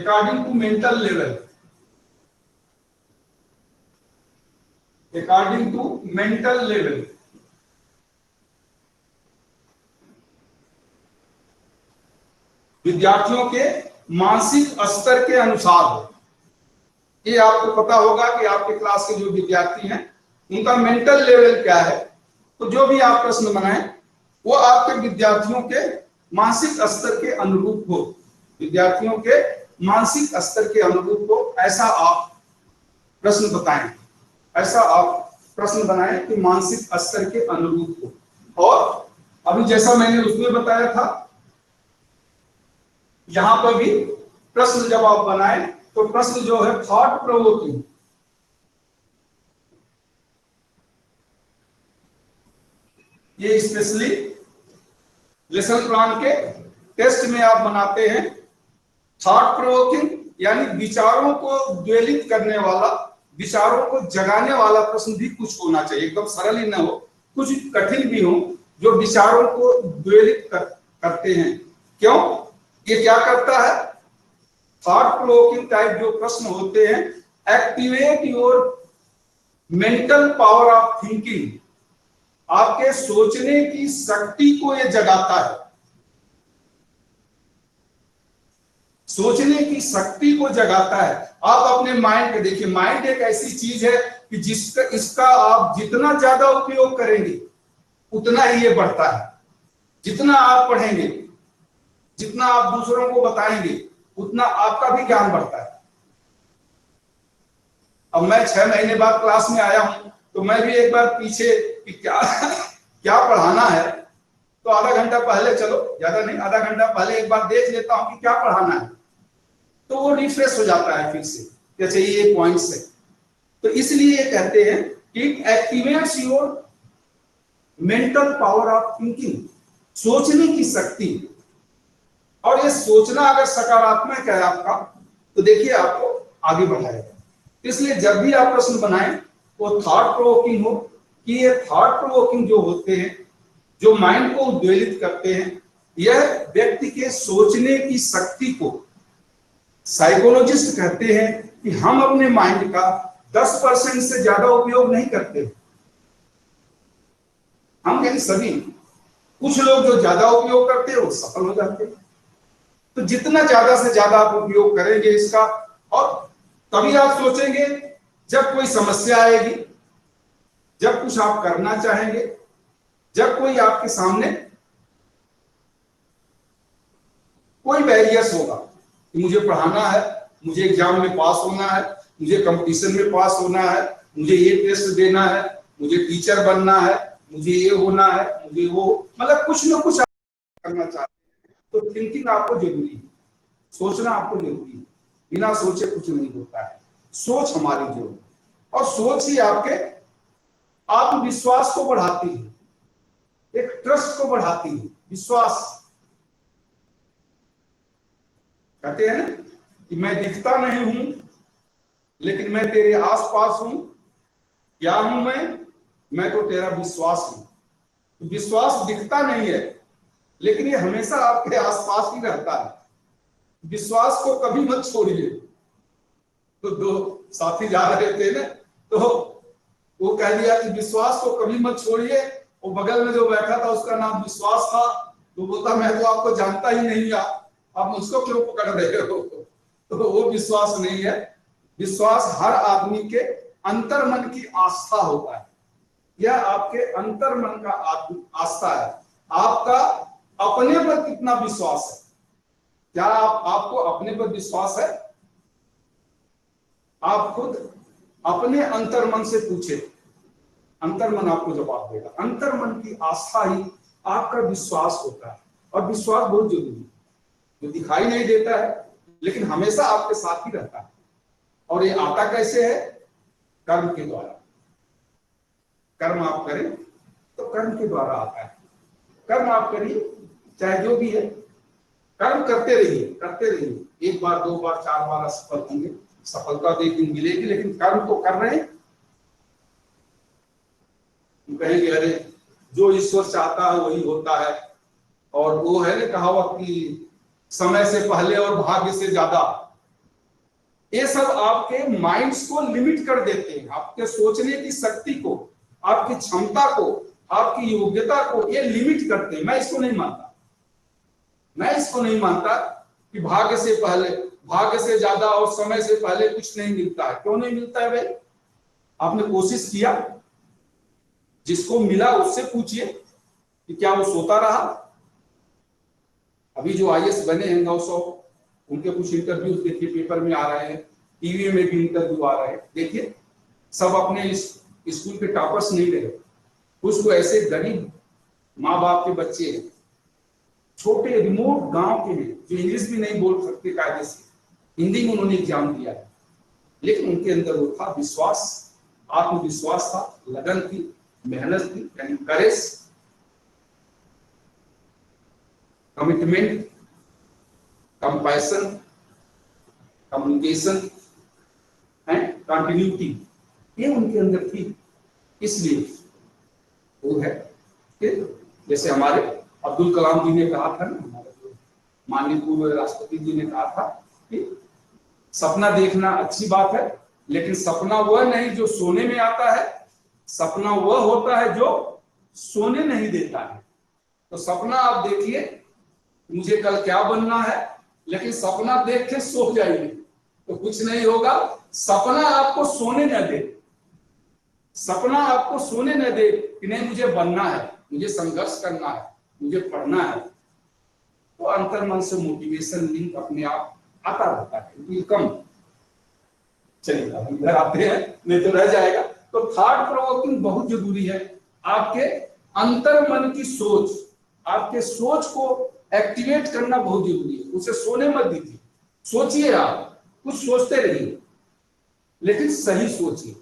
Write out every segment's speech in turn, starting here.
According to mental level, according to mental level. विद्यार्थियों के मानसिक स्तर के अनुसार हो। ये आपको पता होगा कि आपके क्लास के जो विद्यार्थी हैं उनका मेंटल लेवल क्या है, तो जो भी आप प्रश्न बनाएं वो आपके विद्यार्थियों के मानसिक स्तर के अनुरूप हो, विद्यार्थियों के मानसिक स्तर के अनुरूप हो, ऐसा आप प्रश्न बताएं, ऐसा आप प्रश्न बनाएं कि मानसिक स्तर के अनुरूप हो। और अभी जैसा मैंने उसमें बताया था, यहां पर भी प्रश्न जब आप बनाएं तो प्रश्न जो है थॉट प्रोवोकिंग, ये स्पेशली लेसन प्लान के टेस्ट में आप बनाते हैं। थॉट प्रोवोकिंग यानी विचारों को द्वेलित करने वाला, विचारों को जगाने वाला प्रश्न भी कुछ होना चाहिए, एकदम सरल ही ना हो, कुछ कठिन भी हो, जो विचारों को द्वेलित करते हैं। क्यों? ये क्या करता है? थॉट प्रोवोकिंग टाइप जो प्रश्न होते हैं activate your mental power of thinking, आपके सोचने की शक्ति को ये जगाता है, सोचने की शक्ति को जगाता है। आप अपने माइंड के देखिए, माइंड एक ऐसी चीज है कि जिसका इसका आप जितना ज्यादा उपयोग करेंगे उतना ही ये बढ़ता है। जितना आप पढ़ेंगे, जितना आप दूसरों को बताएंगे, उतना आपका भी ज्ञान बढ़ता है। अब मैं 6 महीने बाद क्लास में आया हूं तो मैं भी एक बार पीछे कि क्या पढ़ाना है, तो आधा घंटा पहले, चलो ज्यादा नहीं, आधा घंटा पहले एक बार देख लेता हूं कि क्या पढ़ाना है, तो वो रिफ्रेश हो जाता है फिर से, जैसे ये पॉइंट्स है। तो इसलिए ये कहते हैं कि activates your mental power of thinking, सोचने की शक्ति। और ये सोचना अगर सकारात्मक है आपका तो देखिए आपको आगे बढ़ाएगा। इसलिए जब भी आप प्रश्न बनाएं वो थॉट प्रोवोकिंग हो, कि ये थॉट प्रोवोकिंग जो होते हैं, जो माइंड को उद्वेलित करते हैं, यह व्यक्ति के सोचने की शक्ति को, साइकोलॉजिस्ट कहते हैं कि हम अपने माइंड का 10% से ज्यादा उपयोग नहीं करते। हम यानी सभी, कुछ लोग जो ज्यादा उपयोग करते हैं वो सफल हो जाते हैं। तो जितना ज्यादा से ज्यादा आप उपयोग करेंगे इसका, और तभी आप सोचेंगे जब कोई समस्या आएगी, जब कुछ आप करना चाहेंगे, जब कोई आपके सामने कोई बैरियर्स होगा कि मुझे पढ़ाना है, मुझे एग्जाम में पास होना है, मुझे कंपटीशन में पास होना है, मुझे ये टेस्ट देना है, मुझे टीचर बनना है, मुझे ये होना है, मुझे वो, मतलब कुछ ना कुछ करना चाहते हैं, तो थिंकिंग आपको जरूरी है, सोचना आपको जरूरी है। बिना सोचे कुछ नहीं होता है, सोच हमारी जरूरी है। और सोच ही आपके आत्मविश्वास को बढ़ाती है, एक ट्रस्ट को बढ़ाती है, विश्वास। कहते हैं ना कि मैं दिखता नहीं हूं लेकिन मैं तेरे आसपास हूं। क्या हूं मैं तो तेरा विश्वास हूं। विश्वास दिखता नहीं है लेकिन ये हमेशा आपके आसपास ही रहता है। विश्वास को कभी मत छोड़िए। तो 2 साथी जा रहे थे ना, तो वो कह दिया कि विश्वास को कभी मत छोड़िए। वो बगल में जो बैठा था उसका नाम विश्वास था, तो बोलता मैं तो आपको जानता ही नहीं, आप मुझको क्यों पकड़ रहे हो। तो वो विश्वास नहीं है। विश्वास हर आदमी के अंतर्मन की आस्था होता है। यह आपके अंतर्मन का आस्था है। आपका अपने पर कितना विश्वास है? क्या आपको अपने पर विश्वास है? आप खुद अपने अंतर्मन से पूछे, अंतर्मन आपको जवाब देगा। अंतर्मन की आस्था ही आपका विश्वास होता है। और विश्वास बहुत जरूरी है, जो दिखाई नहीं देता है लेकिन हमेशा आपके साथ ही रहता है। और ये आता कैसे है? कर्म के द्वारा। कर्म आप करें तो कर्म के द्वारा आता है। कर्म आप करिए, चाहे जो भी है, कर्म करते रहिए, करते रहिए। 1 बार 2 बार 4 बार असफल होंगे, सफलता तो एक दिन मिलेगी, लेकिन कर्म तो कर रहे हैं। कहेंगे अरे जो ईश्वर चाहता है वही होता है, और वो है ना कहावत कि समय से पहले और भाग्य से ज्यादा। ये सब आपके माइंड्स को लिमिट कर देते हैं, आपके सोचने की शक्ति को, आपकी क्षमता को, आपकी योग्यता को ये लिमिट करते हैं। मैं इसको नहीं मानता, मैं इसको नहीं मानता कि भाग्य से पहले, भाग्य से ज्यादा और समय से पहले कुछ नहीं मिलता है। क्यों नहीं मिलता है भाई? आपने कोशिश किया? जिसको मिला उससे पूछिए कि क्या वो सोता रहा? अभी जो आईएएस बने हैं 900, उनके कुछ इंटरव्यूज देखिए, पेपर में आ रहे हैं, टीवी में भी इंटरव्यू आ रहे हैं, देखिए सब अपने इस स्कूल के टॉपर्स नहीं रहे, कुछ तो ऐसे गरीब माँ बाप के बच्चे हैं, छोटे रिमोट गांव के हैं, जो इंग्लिश भी नहीं बोल सकते कायदे से, हिंदी में उन्होंने एग्जाम दिया है, लेकिन उनके अंदर वो था विश्वास, आत्मविश्वास था, लगन थी, मेहनत थी, यानी courage, commitment, compassion, communication and continuity, ये उनके अंदर थी। इसलिए वो है कि जैसे हमारे अब्दुल कलाम जी ने कहा था ना, हमारे माननीय पूर्व राष्ट्रपति जी ने कहा था कि सपना देखना अच्छी बात है, लेकिन सपना वह नहीं जो सोने में आता है, सपना वह होता है जो सोने नहीं देता है। तो सपना आप देखिए, मुझे कल क्या बनना है, लेकिन सपना देख के सो जाइए तो कुछ नहीं होगा। सपना आपको सोने न दे, सपना आपको सोने न दे कि नहीं मुझे बनना है, मुझे संघर्ष करना है, मुझे पढ़ना है, तो अंतर मन से मोटिवेशन लिंक अपने आप आता रहता है, वेलकम। चलिए अब इधर आते हैं, नहीं तो रह जाएगा। तो थॉट प्रोवोकिंग बहुत जरूरी है। आपके अंतर मन की सोच, आपके सोच को एक्टिवेट करना बहुत जरूरी है, उसे सोने मत दीजिए। सोचिए, आप कुछ सोचते रहिए, लेकिन सही सोचिए,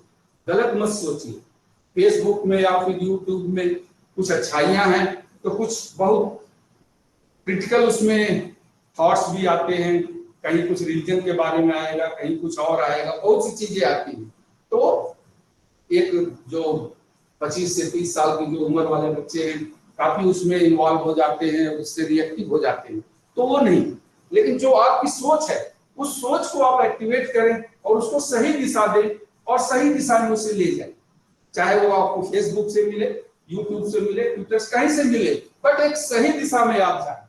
गलत मत सोचिए। फेसबुक में या फिर यूट्यूब में कुछ अच्छाइयां हैं तो कुछ बहुत क्रिटिकल उसमें थॉट्स भी आते हैं, कहीं कुछ रिलीजन के बारे में आएगा, कहीं कुछ और आएगा, बहुत सी चीजें आती हैं। तो एक जो 25 से 30 साल की जो उम्र वाले बच्चे हैं, काफी उसमें इन्वॉल्व हो जाते हैं, उससे रिएक्टिव हो जाते हैं, तो वो नहीं। लेकिन जो आपकी सोच है, उस सोच को आप एक्टिवेट करें और उसको सही दिशा दें और सही दिशा में उसे ले जाए। चाहे वो आपको फेसबुक से मिले, यूट्यूब से मिले, ट्विटर से, कहीं से मिले, बट एक सही दिशा में आप जाए,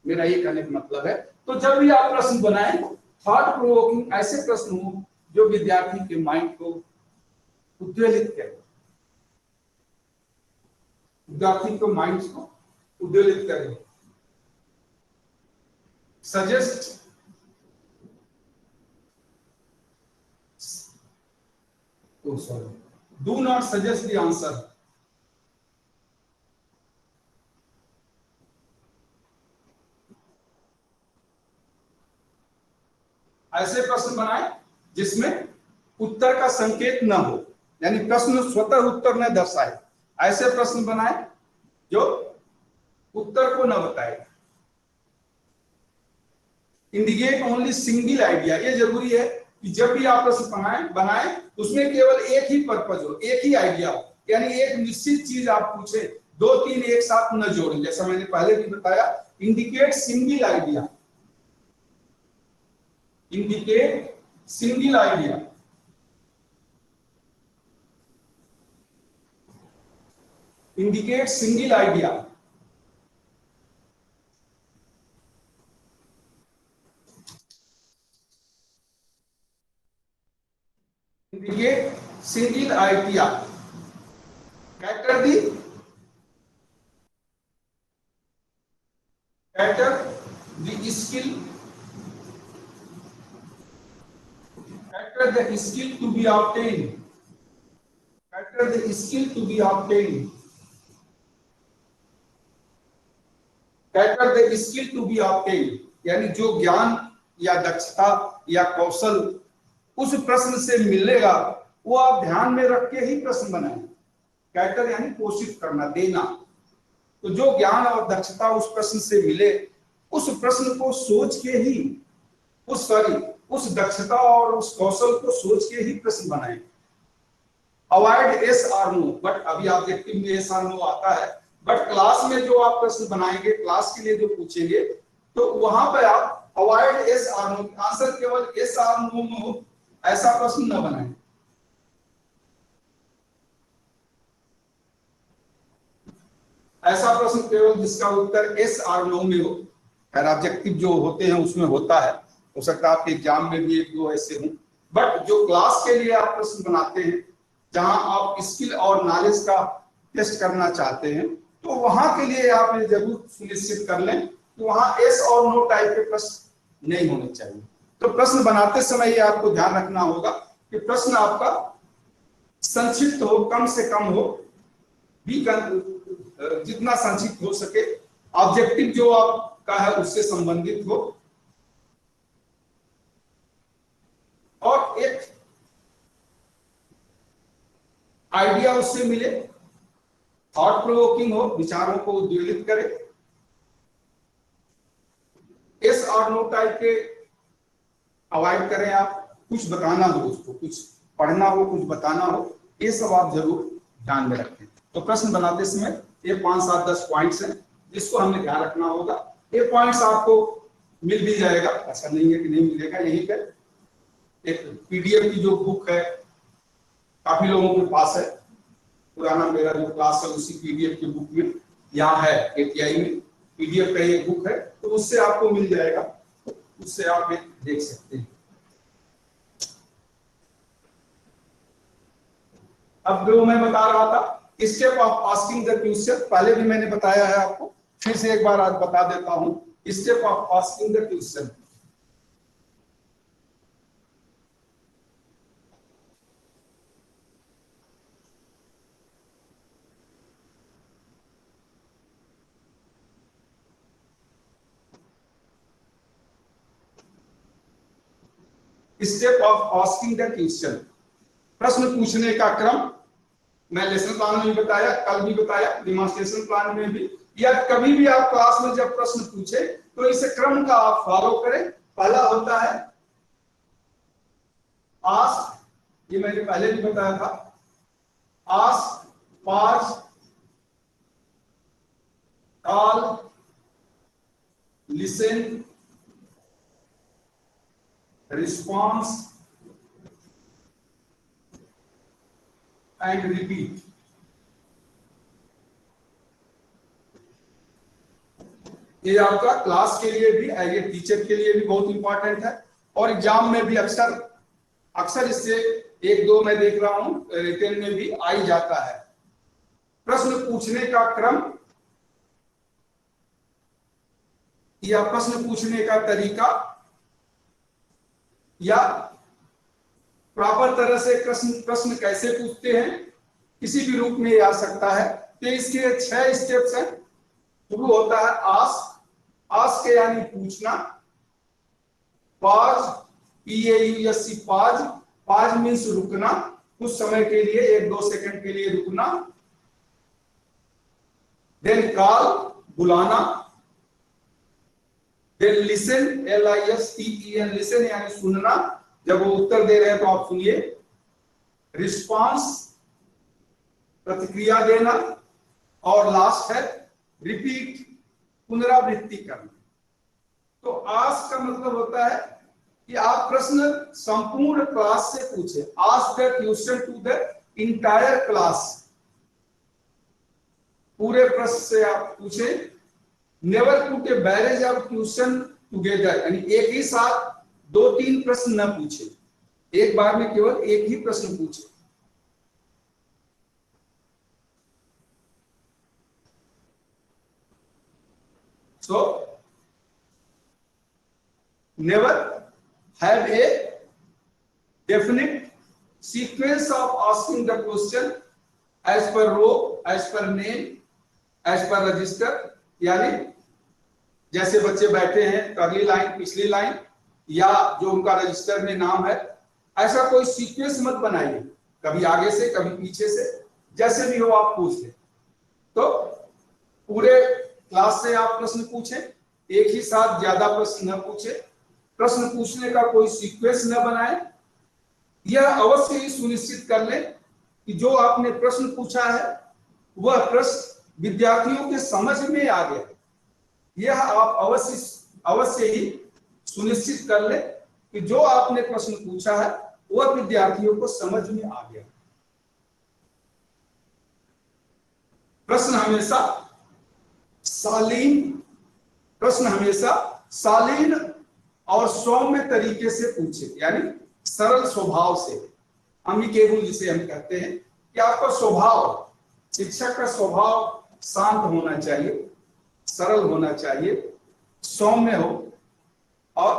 मेरा ये कहने का मतलब है। तो जब भी आप प्रश्न बनाएं, थॉट प्रोवोकिंग ऐसे प्रश्न हो जो विद्यार्थी के माइंड को उद्वेलित करें, विद्यार्थी को माइंड को उद्वेलित करें। Suggest, oh sorry, do not suggest the answer। ऐसे प्रश्न बनाएं जिसमें उत्तर का संकेत न हो, यानी प्रश्न स्वतः उत्तर न दर्शाए। ऐसे प्रश्न बनाएं जो उत्तर को न बताए। इंडिकेट ओनली सिंगल आइडिया, ये जरूरी है कि जब भी आप प्रश्न बनाएं उसमें केवल एक ही पर्पज हो, एक ही आइडिया हो, यानी एक निश्चित चीज आप पूछे, 2-3 एक साथ न जोड़ें। जैसा मैंने पहले भी बताया, indicate single idea, indicate single idea, indicate single idea. Indicate single idea, cater the, cater the skill, cater the skill to be obtained, cater the skill to be obtained, cater the skill to be obtained, यानी जो ज्ञान या दक्षता या कौशल उस प्रश्न से मिलेगा वो आप ध्यान में रख के ही प्रश्न बनाएं। कैटर यानी कोशिश करना, देना। तो जो ज्ञान और दक्षता उस प्रश्न से मिले, उस प्रश्न को सोच के ही, उस दक्षता और उस कौशल को सोच के ही प्रश्न बनाएं। Avoid yes or no, but अभी ऑब्जेक्टिव में एस आर नो आता है, बट क्लास में जो आप प्रश्न बनाएंगे, क्लास के लिए जो पूछेंगे, तो वहां पर आप अवॉइड यस और नो, आंसर केवल यस और नो में हो ऐसा प्रश्न न बनाएं। ऐसा प्रश्न केवल जिसका उत्तर यस और नो में हो, खैर ऑब्जेक्टिव जो होते हैं उसमें होता है, हो सकता है आपके एग्जाम में भी एक दो ऐसे हों, बट जो क्लास के लिए आप प्रश्न बनाते हैं जहां आप स्किल और नॉलेज का टेस्ट करना चाहते हैं, तो वहां के लिए आप ये जरूर सुनिश्चित कर लें कि वहां यस और नो टाइप के प्रश्न नहीं होने चाहिए। तो प्रश्न बनाते समय ये आपको ध्यान रखना होगा कि प्रश्न आपका संक्षिप्त हो, कम से कम हो, भी जितना संक्षिप्त हो सके, ऑब्जेक्टिव जो आपका है उससे संबंधित हो, और एक आइडिया उससे मिले, थॉट प्रोवोकिंग हो, विचारों को उद्वेलित करे, यस और नो टाइप के अवॉइड करें। आप कुछ बताना हो उसको, कुछ पढ़ना हो, कुछ बताना हो, ये सब आप जरूर ध्यान में रखें। तो प्रश्न बनाते समय ये 5, 7, 10 पॉइंट्स हैं जिसको हमें ध्यान रखना होगा। ये पॉइंट्स आपको मिल भी जाएगा, ऐसा नहीं है कि नहीं मिलेगा। यहीं पर एक पीडीएफ की जो बुक है, काफी लोगों के पास है, पुराना मेरा जो क्लास है उसी पीडीएफ की बुक में यहाँ है, एटीआई में पीडीएफ का एक बुक है, तो उससे आपको मिल जाएगा, उससे आप देख सकते हैं। अब जो मैं बता रहा था step of asking the question, पहले भी मैंने बताया है आपको, फिर से एक बार आज बता देता हूं। Step of asking the question, step of asking the question, प्रश्न पूछने का क्रम मैं लेसन प्लान में भी बताया, कल भी बताया, डिमॉन्स्ट्रेशन प्लान में भी, या कभी भी आप क्लास में जब प्रश्न पूछे तो इस क्रम का आप फॉलो करें। पहला होता है आस्क, ये मैंने पहले भी बताया था, ask, pause, call, listen, response and repeat. ये आपका क्लास के लिए भी, ये टीचर के लिए भी बहुत इंपॉर्टेंट है, और एग्जाम में भी अक्सर इससे एक दो मैं देख रहा हूं रिटन में भी आ ही जाता है। प्रश्न पूछने का क्रम या प्रश्न पूछने का तरीका या प्रॉपर तरह से प्रश्न कैसे पूछते हैं, किसी भी रूप में आ सकता है। तो इसके 6 स्टेप्स हैं। शुरू होता है आस्क, आस्क यानी पूछना, pause, PAUSE, pause, pause means रुकना, कुछ समय के लिए 1-2 सेकंड के लिए रुकना। देन कॉल, बुलाना। देन लिसन, LISTEN, लिसन यानी सुनना, जब वो उत्तर दे रहे हैं तो आप सुनिए। रिस्पांस, प्रतिक्रिया देना, और लास्ट है रिपीट, पुनरावृत्ति करना। तो आस्क का मतलब होता है कि आप प्रश्न संपूर्ण क्लास से पूछे, ask the question to the entire class, पूरे प्रश्न से आप पूछे। Never put a barrage of question together, यानी एक ही साथ 2-3 प्रश्न न पूछे, एक बार में केवल एक ही प्रश्न पूछे। So never have a definite sequence of asking the question as per row, as per name, as per register, यानी जैसे बच्चे बैठे हैं अगली लाइन पिछली लाइन, या जो उनका रजिस्टर में नाम है, ऐसा कोई सीक्वेंस मत बनाइए, कभी आगे से कभी पीछे से, जैसे भी हो आप पूछ लें। तो पूरे क्लास से आप प्रश्न पूछें, एक ही साथ ज्यादा प्रश्न न पूछे, प्रश्न पूछने का कोई सीक्वेंस न बनाए। यह अवश्य ही सुनिश्चित कर लें कि जो आपने प्रश्न पूछा है वह प्रश्न विद्यार्थियों के समझ में आ गया। यह आप अवश्य ही सुनिश्चित कर ले कि जो आपने प्रश्न पूछा है वह विद्यार्थियों को समझ में आ गया। प्रश्न हमेशा शालीन और सौम्य तरीके से पूछे, यानी सरल स्वभाव से, अमिकेबल जिसे हम कहते हैं कि आपका स्वभाव, शिक्षक का स्वभाव शांत होना चाहिए, सरल होना चाहिए, सौम्य हो, और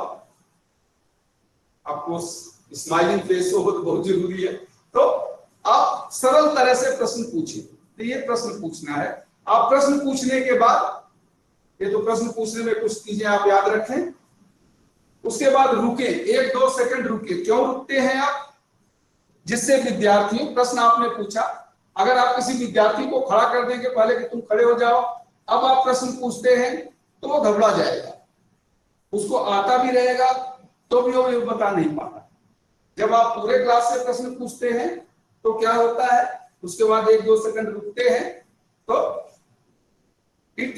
आपको स्माइलिंग फेस हो तो बहुत जरूरी है। तो आप सरल तरह से प्रश्न पूछिए। तो ये प्रश्न पूछना है। आप प्रश्न पूछने के बाद, ये तो प्रश्न पूछने में कुछ चीजें आप याद रखें, उसके बाद रुके, 1-2 सेकंड रुके। क्यों रुकते हैं आप? जिससे विद्यार्थी, प्रश्न आपने पूछा, अगर आप किसी विद्यार्थी को खड़ा कर देंगे पहले कि तुम खड़े हो जाओ, अब आप प्रश्न पूछते हैं, तो वो घबरा जाएगा, उसको आता भी रहेगा तो भी वो बता नहीं पाता। जब आप पूरे क्लास से प्रश्न पूछते हैं तो क्या होता है, उसके बाद 1-2 सेकंड रुकते हैं, तो it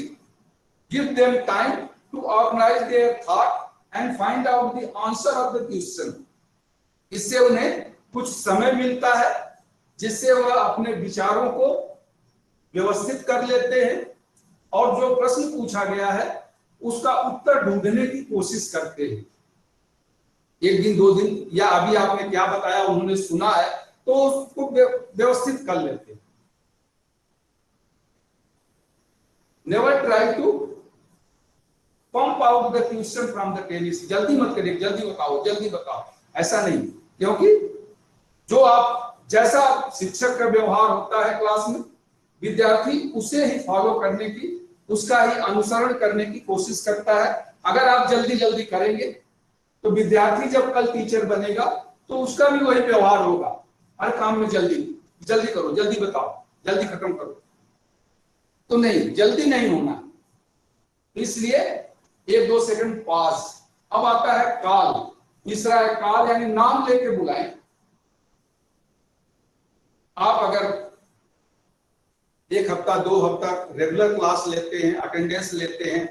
give them time to organise their thought and find out the answer of the question. इससे उन्हें कुछ समय मिलता है जिससे वह अपने विचारों को व्यवस्थित कर लेते हैं और जो प्रश्न पूछा गया है उसका उत्तर ढूंढने की कोशिश करते हैं। 1 दिन 2 दिन या अभी आपने क्या बताया उन्होंने सुना है तो उसको व्यवस्थित कर लेते हैं। Never try to pump out the question from the tennis. जल्दी मत करिए, जल्दी बताओ, ऐसा नहीं, क्योंकि जो आप, जैसा शिक्षक का व्यवहार होता है क्लास में, विद्यार्थी उसे ही फॉलो करने की, उसका ही अनुसरण करने की कोशिश करता है। अगर आप जल्दी करेंगे तो विद्यार्थी जब कल टीचर बनेगा तो उसका भी वही व्यवहार होगा, हर काम में जल्दी करो, जल्दी बताओ, जल्दी खत्म करो। तो नहीं, जल्दी नहीं होना, इसलिए 1-2 सेकंड पास। अब आता है काल, तीसरा है काल, यानी नाम लेके बुलाएं। आप अगर 1 हफ्ता 2 हफ्ता रेगुलर क्लास लेते हैं, अटेंडेंस लेते हैं,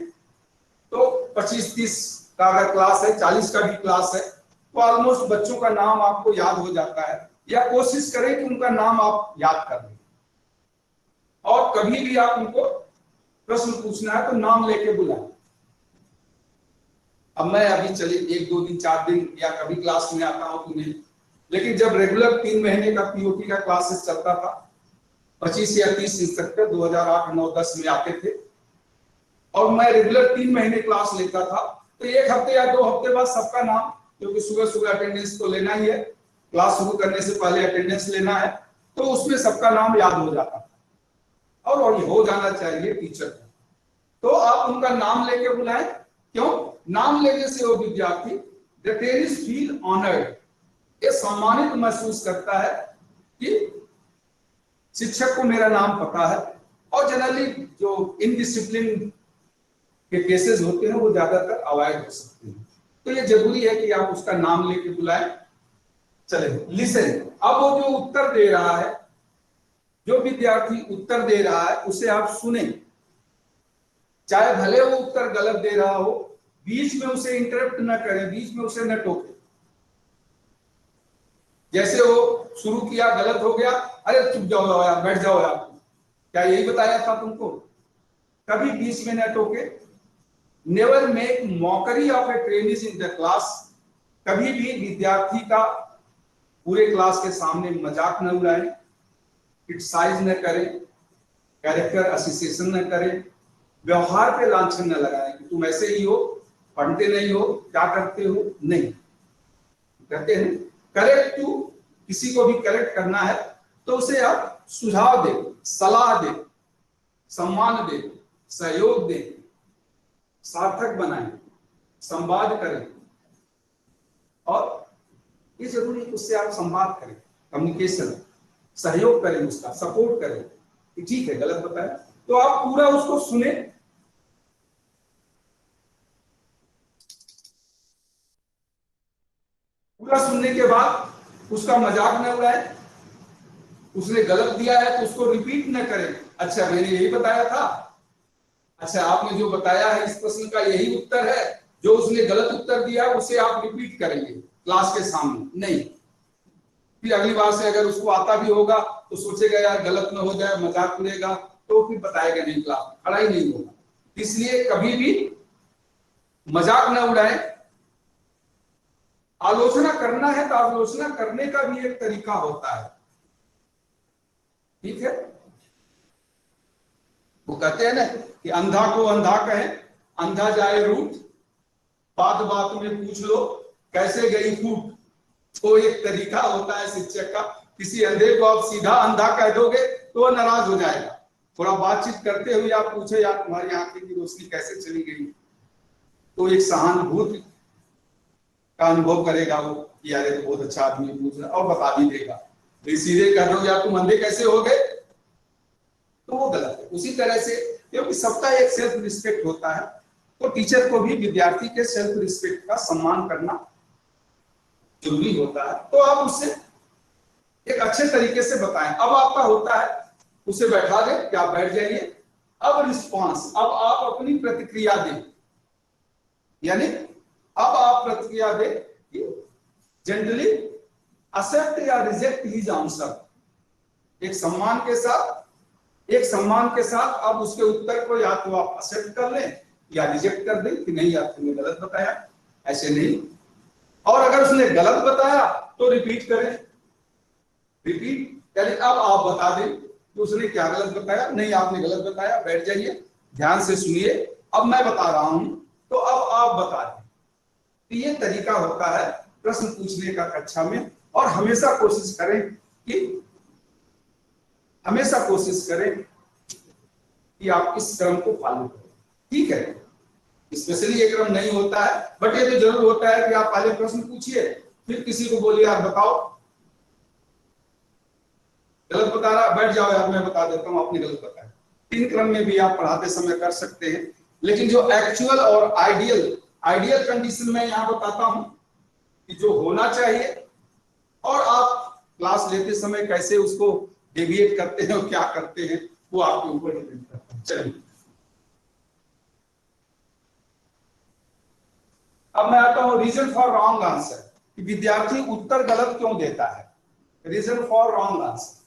तो 25-30 का अगर क्लास है, 40 का भी क्लास है, तो ऑलमोस्ट बच्चों का नाम आपको याद हो जाता है, या कोशिश करें कि उनका नाम आप याद कर लें। और कभी भी आप उनको प्रश्न पूछना है तो नाम लेके बुलाएं। अब मैं अभी चलिए 1-2 दिन 4 दिन या कभी क्लास में आता हूं कि नहीं, लेकिन जब रेगुलर 3 महीने का पीओटी का क्लासेस चलता था, 25 या 30 इंस्ट्रक्टर 2008, 9, 10 में आते थे और मैं रेगुलर 3 महीने क्लास लेता था, तो 1 हफ्ते या 2 हफ्ते बाद सबका नाम, क्योंकि सुबह अटेंडेंस तो लेना ही है, क्लास शुरू करने से पहले अटेंडेंस लेना है, तो उसमें सबका नाम याद हो जाता था और ये हो जाना चाहिए टीचर का। तो आप उनका नाम लेके बुलाएं। क्यों? नाम लेने से वो विद्यार्थी फील ऑनर्ड, ये सम्मानित महसूस करता है कि शिक्षक को मेरा नाम पता है। और जनरली जो इनडिसिप्लिन के केसेस होते हैं वो ज्यादातर अवॉइड हो सकते हैं। तो ये जरूरी है कि आप उसका नाम लेके बुलाएं। चले, लिसन। अब वो जो उत्तर दे रहा है, जो विद्यार्थी उत्तर दे रहा है उसे आप सुने, चाहे भले वो उत्तर गलत दे रहा हो, बीच में उसे इंटरप्ट न करें, बीच में उसे न टोकें। जैसे वो शुरू किया, गलत हो गया, अरे चुप जाओ यार, बैठ जाओ यार, क्या यही बताया था तुमको? कभी बीच में न टोके। Never make mockery of A trainees in the class. कभी भी विद्यार्थी का पूरे क्लास के सामने मजाक न उड़ाएं, क्रिटिसाइज न करें, कैरेक्टर एसोसिएशन न करें, व्यवहार पे लांछन न लगाएं कि तुम ऐसे ही हो, पढ़ते नहीं हो, क्या करते हो, नहीं कहते हैं। करेक्ट टू, किसी को भी करेक्ट करना है तो उसे आप सुझाव दें, सलाह दें, सम्मान दें, सहयोग दें, सार्थक बनाएं, संवाद करें। और ये जरूरी है उससे आप संवाद करें, कम्युनिकेशन, सहयोग करें, उसका सपोर्ट करें कि ठीक है गलत बताया, तो आप पूरा उसको सुने। पूरा सुनने के बाद उसका मजाक न उड़ाए, उसने गलत दिया है तो उसको रिपीट न करें। अच्छा मैंने यही बताया था, अच्छा आपने जो बताया है इस प्रश्न का यही उत्तर है, जो उसने गलत उत्तर दिया उसे आप रिपीट करेंगे क्लास के सामने, नहीं। फिर अगली बार से अगर उसको आता भी होगा तो सोचेगा यार गलत न हो जाए, मजाक उड़ेगा, तो फिर बताएगा नहीं, क्लास में खड़ा ही नहीं होगा। इसलिए कभी भी मजाक न उड़ाएं। आलोचना करना है तो आलोचना करने का भी एक तरीका होता है, ठीक है। वो कहते हैं ना कि अंधा को अंधा कहे, अंधा जाए रूठ, बात बात में पूछ लो कैसे गई फूट। तो एक तरीका होता है शिक्षक का। किसी अंधे को आप सीधा अंधा कह दोगे तो वह नाराज हो जाएगा। थोड़ा बातचीत करते हुए आप पूछे यार तुम्हारी आंखें की रोशनी कैसे चली गई, तो एक सहानुभूति का अनुभव करेगा वो कि यार तो बहुत अच्छा आदमी पूछ रहा, और बता भी देगा। तो सीधे कह दो यार तुम अंधे कैसे हो गए, तो वो गलत है। उसी तरह से क्योंकि सबका एक सेल्फ रिस्पेक्ट होता है, तो टीचर को भी विद्यार्थी के सेल्फ रिस्पेक्ट का सम्मान करना जरूरी होता है। तो आप उससे एक अच्छे तरीके से बताएं। अब आपका होता है उसे बैठा दें कि आप बैठ जाइए, अब रिस्पॉन्स, अब आप अपनी प्रतिक्रिया दें, यानी अब आप प्रतिक्रिया दें कि जेंटली एक्सेप्ट या रिजेक्ट हिज आंसर। एक सम्मान के साथ, एक सम्मान के साथ आप उसके उत्तर को या तो आप एक्सेप्ट कर लें या रिजेक्ट कर दें कि नहीं यार तुमने गलत बताया, ऐसे नहीं। और अगर उसने गलत बताया तो रिपीट करें, रिपीट यानी अब आप बता दें कि उसने क्या गलत बताया। नहीं आपने गलत बताया, बैठ जाइए, ध्यान से सुनिए, अब मैं बता रहा हूं तो अब आप बता दें। तो ये तरीका होता है प्रश्न पूछने का कक्षा में। और हमेशा कोशिश करें कि हमेशा कोशिश करें कि आप इस क्रम को फॉलो करें, ठीक है। स्पेशली ये क्रम नहीं होता है, बट ये तो जरूर होता है कि आप पहले प्रश्न पूछिए, फिर किसी को बोलिए यार बताओ, गलत बता रहा, बैठ जाओ यार मैं बता देता हूं आपने गलत बताया। तीन क्रम में भी आप पढ़ाते समय कर सकते हैं। लेकिन जो एक्चुअल और आइडियल आइडियल कंडीशन में यहां बताता हूं कि जो होना चाहिए, और आप क्लास लेते समय कैसे उसको डेविएट करते हैं और क्या करते हैं वो आपके ऊपर डिपेंड करता है। चलिए अब मैं आता हूं रीजन फॉर रॉन्ग आंसर, कि विद्यार्थी उत्तर गलत क्यों देता है। Reason for wrong answer,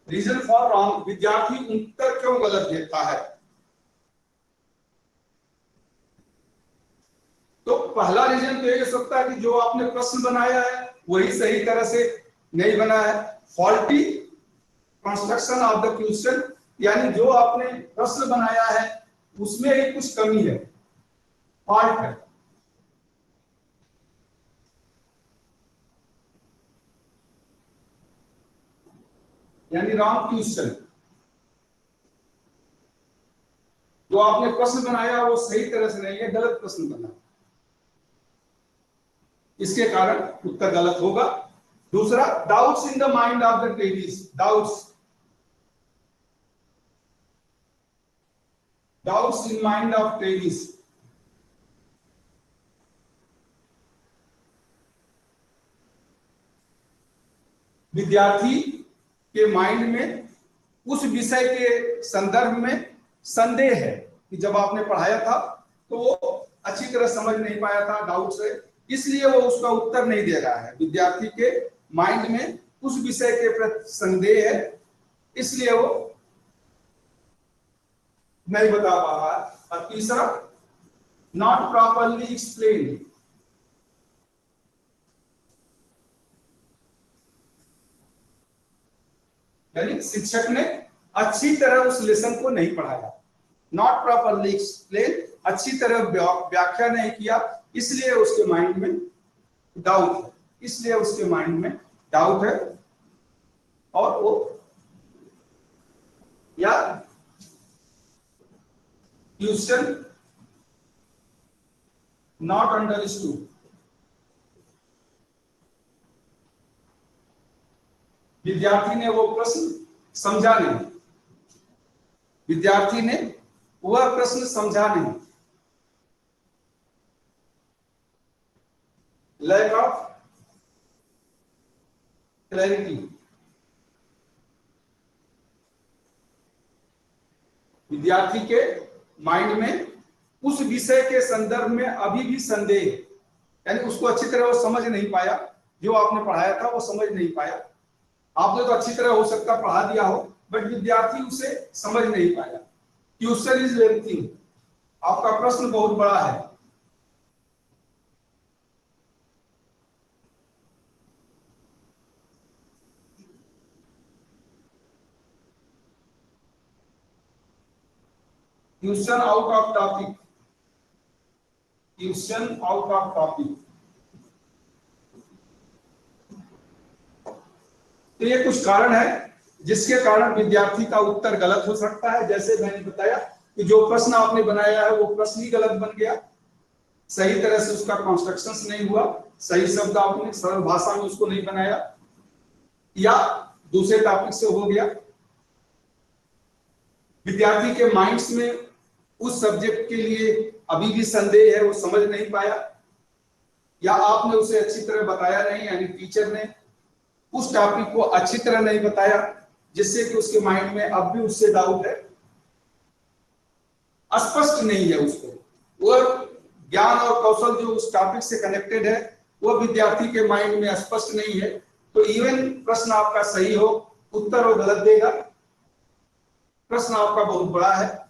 reason for wrong, विद्यार्थी उत्तर क्यों गलत देता है। तो पहला रीजन तो ये हो सकता है कि जो आपने प्रश्न बनाया है वही सही तरह से नहीं बना है, faulty construction of the question, यानी जो आपने प्रश्न बनाया है उसमें ही कुछ कमी है, फॉल्ट है। यानी रॉन्ग क्वेश्चन, जो आपने प्रश्न बनाया वो सही तरह से नहीं है, गलत प्रश्न बना, इसके कारण उत्तर गलत होगा। दूसरा, doubts in the mind of the trainees, doubts in mind of trainees, विद्यार्थी के माइंड में उस विषय के संदर्भ में संदेह है कि जब आपने पढ़ाया था तो वो अच्छी तरह समझ नहीं पाया था, डाउट्स है, इसलिए वो उसका उत्तर नहीं दे रहा है। विद्यार्थी के माइंड में उस विषय के प्रति संदेह है, इसलिए वो नहीं बता पा रहा है। और तीसरा, नॉट प्रॉपरली एक्सप्लेन, यानी शिक्षक ने अच्छी तरह उस लेसन को नहीं पढ़ाया, नॉट प्रॉपरली एक्सप्लेन, अच्छी तरह व्याख्या नहीं किया, इसलिए उसके माइंड में डाउट है, इसलिए उसके माइंड में डाउट है। और वो या क्वेश्चन नॉट अंडरस्टूड, विद्यार्थी ने वो प्रश्न समझा नहीं, विद्यार्थी ने वह प्रश्न समझा नहीं। लैक ऑफ क्लैरिटी, विद्यार्थी के माइंड में उस विषय के संदर्भ में अभी भी संदेह, यानी उसको अच्छी तरह वो समझ नहीं पाया, जो आपने पढ़ाया था वो समझ नहीं पाया। आपने तो अच्छी तरह हो सकता पढ़ा दिया हो, बट विद्यार्थी उसे समझ नहीं पाया। क्वेश्चन इज लेंथी, आपका प्रश्न बहुत बड़ा है। Question out of topic, question out of topic. तो ये कुछ कारण है जिसके कारण विद्यार्थी का उत्तर गलत हो सकता है। जैसे मैंने बताया कि जो प्रश्न आपने बनाया है वो प्रश्न ही गलत बन गया, सही तरह से उसका कंस्ट्रक्शन नहीं हुआ, सही शब्द आपने सरल भाषा में उसको नहीं बनाया, या दूसरे टॉपिक से हो गया। विद्यार्थी के माइंड्स में उस सब्जेक्ट के लिए अभी भी संदेह है, वो समझ नहीं पाया, या आपने उसे अच्छी तरह बताया नहीं, यानी टीचर ने उस टॉपिक को अच्छी तरह नहीं बताया, जिससे कि उसके माइंड में अब भी उससे डाउट है, अस्पष्ट नहीं है उसको, वो ज्ञान और कौशल जो उस टॉपिक से कनेक्टेड है वो विद्यार्थी के माइंड में स्पष्ट नहीं है। तो इवन प्रश्न आपका सही हो, उत्तर वो गलत देगा। प्रश्न आपका बहुत बड़ा है,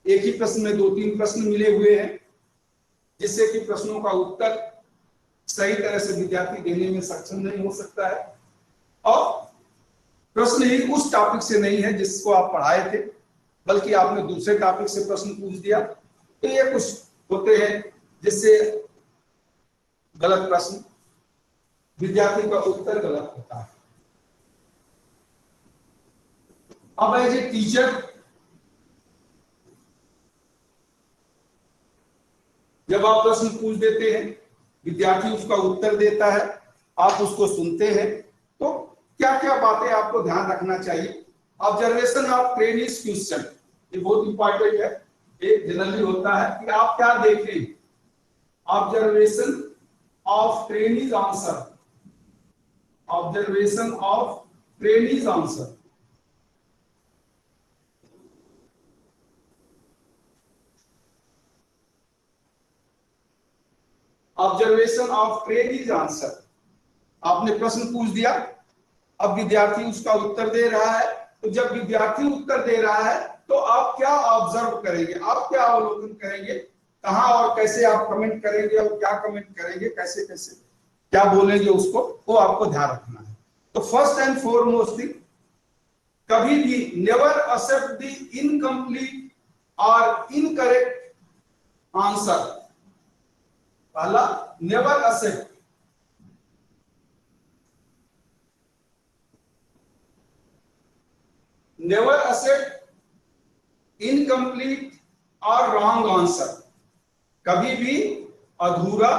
एक ही प्रश्न में 2-3 प्रश्न मिले हुए हैं, जिससे कि प्रश्नों का उत्तर सही तरह से विद्यार्थी देने में सक्षम नहीं हो सकता है, और प्रश्न ही उस टॉपिक से नहीं है जिसको आप पढ़ाए थे, बल्कि आपने दूसरे टॉपिक से प्रश्न पूछ दिया। तो ये कुछ होते हैं जिससे गलत प्रश्न, विद्यार्थी का उत्तर गलत होता है। अब एज ए टीचर जब आप प्रश्न पूछ देते हैं, विद्यार्थी उसका उत्तर देता है, आप उसको सुनते हैं, तो क्या क्या बातें आपको ध्यान रखना चाहिए। ऑब्जर्वेशन ऑफ ट्रेनीज क्वेश्चन, ये बहुत इंपॉर्टेंट है। एक जनरली होता है कि आप क्या देख रहे हैं, observation of trainees answer, observation of trainees answer. Observation of trainees answer, आपने प्रश्न पूछ दिया, अब विद्यार्थी उसका उत्तर दे रहा है, तो जब विद्यार्थी उत्तर दे रहा है तो आप क्या ऑब्जर्व करेंगे, आप क्या अवलोकन करेंगे, कहां और कैसे आप कमेंट करेंगे, और क्या कमेंट करेंगे, कैसे कैसे क्या बोलेंगे उसको, वो आपको ध्यान रखना है। तो फर्स्ट एंड फॉरमोस्ट थिंग, कभी भी नेवर एक्सेप्ट द इनकम्प्लीट और इनकरेक्ट आंसर। पहला, never accept, never accept incomplete और रॉन्ग आंसर, कभी भी अधूरा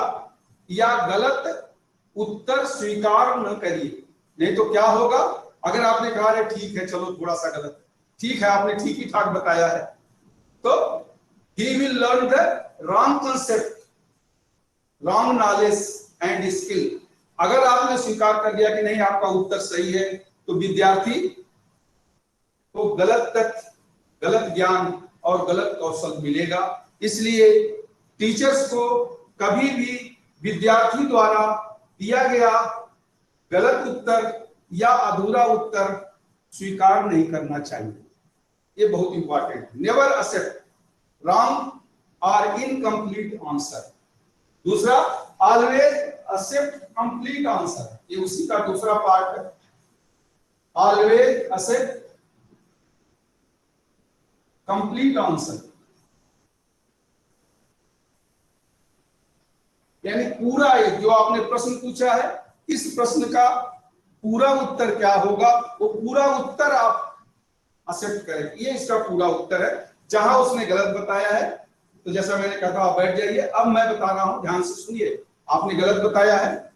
या गलत उत्तर स्वीकार न करिए। नहीं तो क्या होगा, अगर आपने कहा है ठीक है चलो थोड़ा सा गलत, ठीक है आपने ठीक ही ठाक बताया है, तो he will learn the wrong concept, wrong knowledge and skill. अगर आपने स्वीकार कर दिया कि नहीं आपका उत्तर सही है, तो विद्यार्थी को गलत तथ्य, गलत ज्ञान और गलत कौशल मिलेगा। इसलिए टीचर्स को कभी भी विद्यार्थी द्वारा दिया गया गलत उत्तर या अधूरा उत्तर स्वीकार नहीं करना चाहिए, ये बहुत इंपॉर्टेंट है। नेवर एक्सेप्ट रॉन्ग और इनकम्प्लीट आंसर। दूसरा, ऑलवेज एक्सेप्ट कंप्लीट आंसर, ये उसी का दूसरा पार्ट है। ऑलवेज एक्सेप्ट कंप्लीट आंसर, यानी पूरा जो आपने प्रश्न पूछा है, इस प्रश्न का पूरा उत्तर क्या होगा, वो पूरा उत्तर आप एक्सेप्ट करें, ये इसका पूरा उत्तर है। जहां उसने गलत बताया है, तो जैसा मैंने कहा था आप बैठ जाइए, अब मैं बता रहा हूं, ध्यान से सुनिए। आपने गलत बताया है,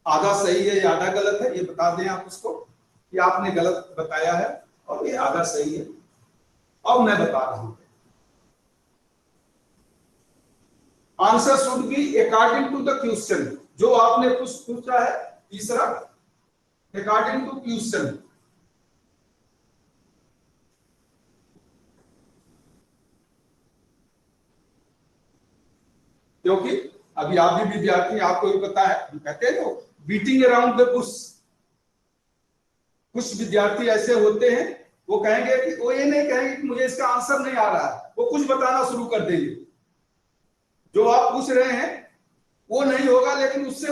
आधा सही है या आधा गलत है, ये बता दें आप उसको कि आपने गलत बताया है और ये आधा सही है। अब मैं बता रहा हूं, answer should be according to the question, जो आपने कुछ पूछा है तीसरा, अकॉर्डिंग टू क्वेश्चन, क्योंकि अभी आप भी विद्यार्थी, आपको भी पता है, कहते हैं तो बीटिंग अराउंड द बुश। कुछ विद्यार्थी ऐसे होते हैं, वो कहेंगे कि वो ये नहीं कहेंगे कि मुझे इसका आंसर नहीं आ रहा है, वो कुछ बताना शुरू कर देंगे। जो आप पूछ रहे हैं वो नहीं होगा, लेकिन उससे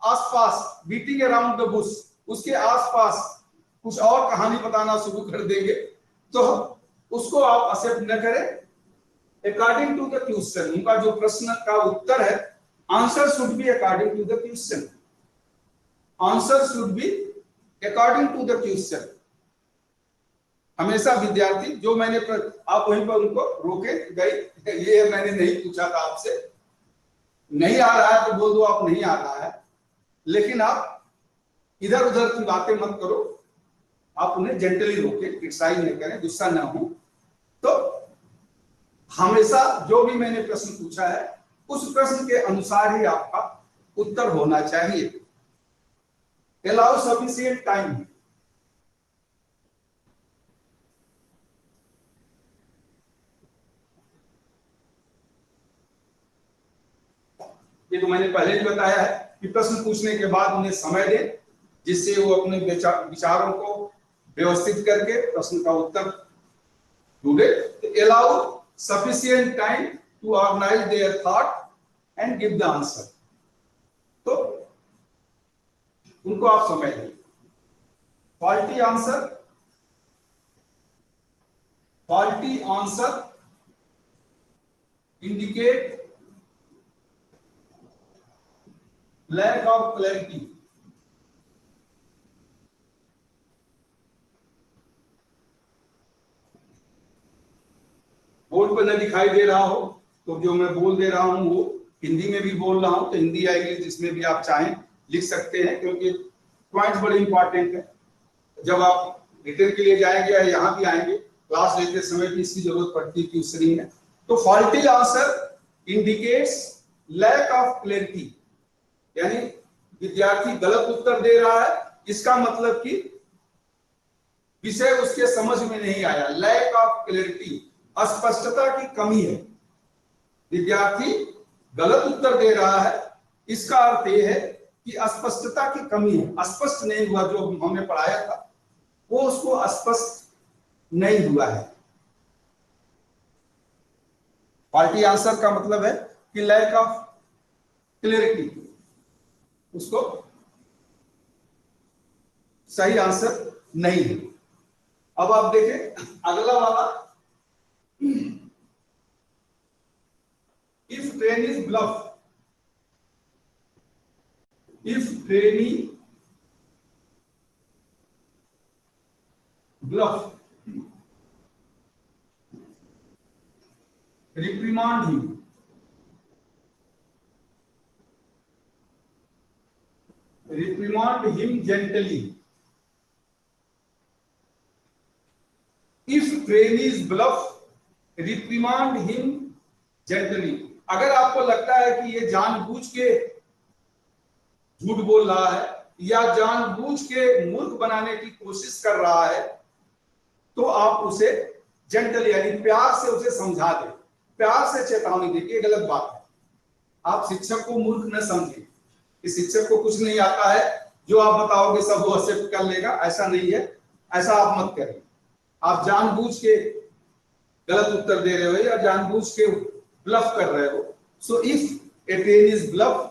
आसपास, बीटिंग अराउंड द बुश, उसके आसपास कुछ और कहानी बताना शुरू कर देंगे, तो उसको आप एक्सेप्ट न करें। अकॉर्डिंग टू द क्वेश्चन, उनका जो प्रश्न का उत्तर है, answer should be according to the question, answer should be according to the question. हमेशा विद्यार्थी जो मैंने आप वहीं पर उनको रोके गए, ये मैंने नहीं पूछा था आपसे, नहीं आ रहा है तो बोल दो आप नहीं आ रहा है, लेकिन आप इधर उधर की बातें मत करो, आप उन्हें जेंटली रोके, क्रिटिसाइज नहीं करें, गुस्सा ना हो। तो हमेशा जो भी मैंने प्रश्न पूछा है उस प्रश्न के अनुसार ही आपका उत्तर होना चाहिए। अलाउ सफिशिएंट टाइम, ये तो मैंने पहले ही बताया है कि प्रश्न पूछने के बाद उन्हें समय दें, जिससे वो अपने विचारों को व्यवस्थित करके प्रश्न का उत्तर ढूंढे। Allow sufficient time to organise their thought and give the answer, तो उनको आप समय दें। Faulty answer, faulty answer indicate lack of clarity, board पर न दिखाई दे रहा हो तो जो मैं बोल दे रहा हूं वो हिंदी में भी बोल रहा हूं, तो हिंदी या इंग्लिश जिसमें भी आप चाहें लिख सकते हैं, क्योंकि पॉइंट बड़े इंपॉर्टेंट है। जब आप रिटर्न के लिए जाएंगे या यहाँ भी आएंगे, क्लास लेते समय भी इसकी जरूरत पड़ती है क्वेश्चनिंग में। तो faulty answer indicates lack of clarity, यानी विद्यार्थी गलत उत्तर दे रहा है, इसका मतलब कि विषय उसके समझ में नहीं आया, लैक ऑफ क्लैरिटी, अस्पष्टता की कमी है। विद्यार्थी गलत उत्तर दे रहा है, इसका अर्थ यह है कि अस्पष्टता की कमी है, स्पष्ट नहीं हुआ, जो हमने पढ़ाया था वो उसको स्पष्ट नहीं हुआ है। फॉल्टी आंसर का मतलब है कि लैक ऑफ क्लैरिटी, उसको सही आंसर नहीं है। अब आप देखें अगला वाला, if train is bluff, if trainee bluff, reprimand him, reprimand him gently. If trainees bluff, reprimand him gently. अगर आपको लगता है कि ये जानबूझ के झूठ बोल रहा है या जानबूझ के मूर्ख बनाने की कोशिश कर रहा है, तो आप उसे जेंटली यानी प्यार से उसे समझा दें, प्यार से चेतावनी दें कि गलत बात है। आप शिक्षक को मूर्ख न समझें कि शिक्षक को कुछ नहीं आता है, जो आप बताओगे सब वो एक्सेप्ट कर लेगा, ऐसा नहीं है, ऐसा आप मत करें। आप जानबूझ के गलत उत्तर दे रहे हो या जानबूझ के ब्लफ कर रहे हो। So if a train is bluff,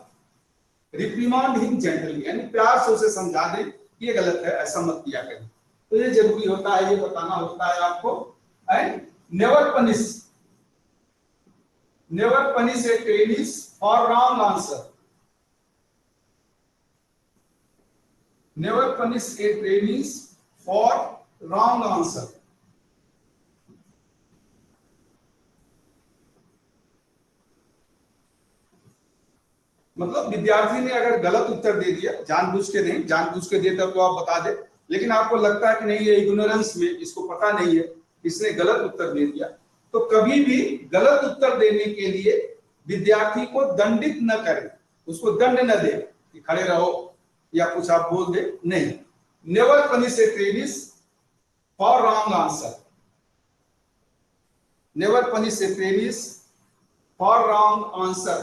reprimand him gently, यानी प्यार से उसे समझा दें कि ये गलत है, ऐसा मत किया करें। तो ये जरूरी होता है, ये बताना होता है आपको। And never punish, never punish A trainees for wrong answer, never punish a trainees for wrong answer. मतलब विद्यार्थी ने अगर गलत उत्तर दे दिया, जानबूझ के नहीं, जानबूझ के देता तो आप बता दे, लेकिन आपको लगता है कि नहीं ये इग्नोरेंस में, इसको पता नहीं है, इसने गलत उत्तर दे दिया, तो कभी भी गलत उत्तर देने के लिए विद्यार्थी को दंडित न करें, उसको दंड न दे कि खड़े रहो या कुछ आप बोल दे, नहीं। Never punish A trainees for wrong answer, never punish A trainees for wrong answer.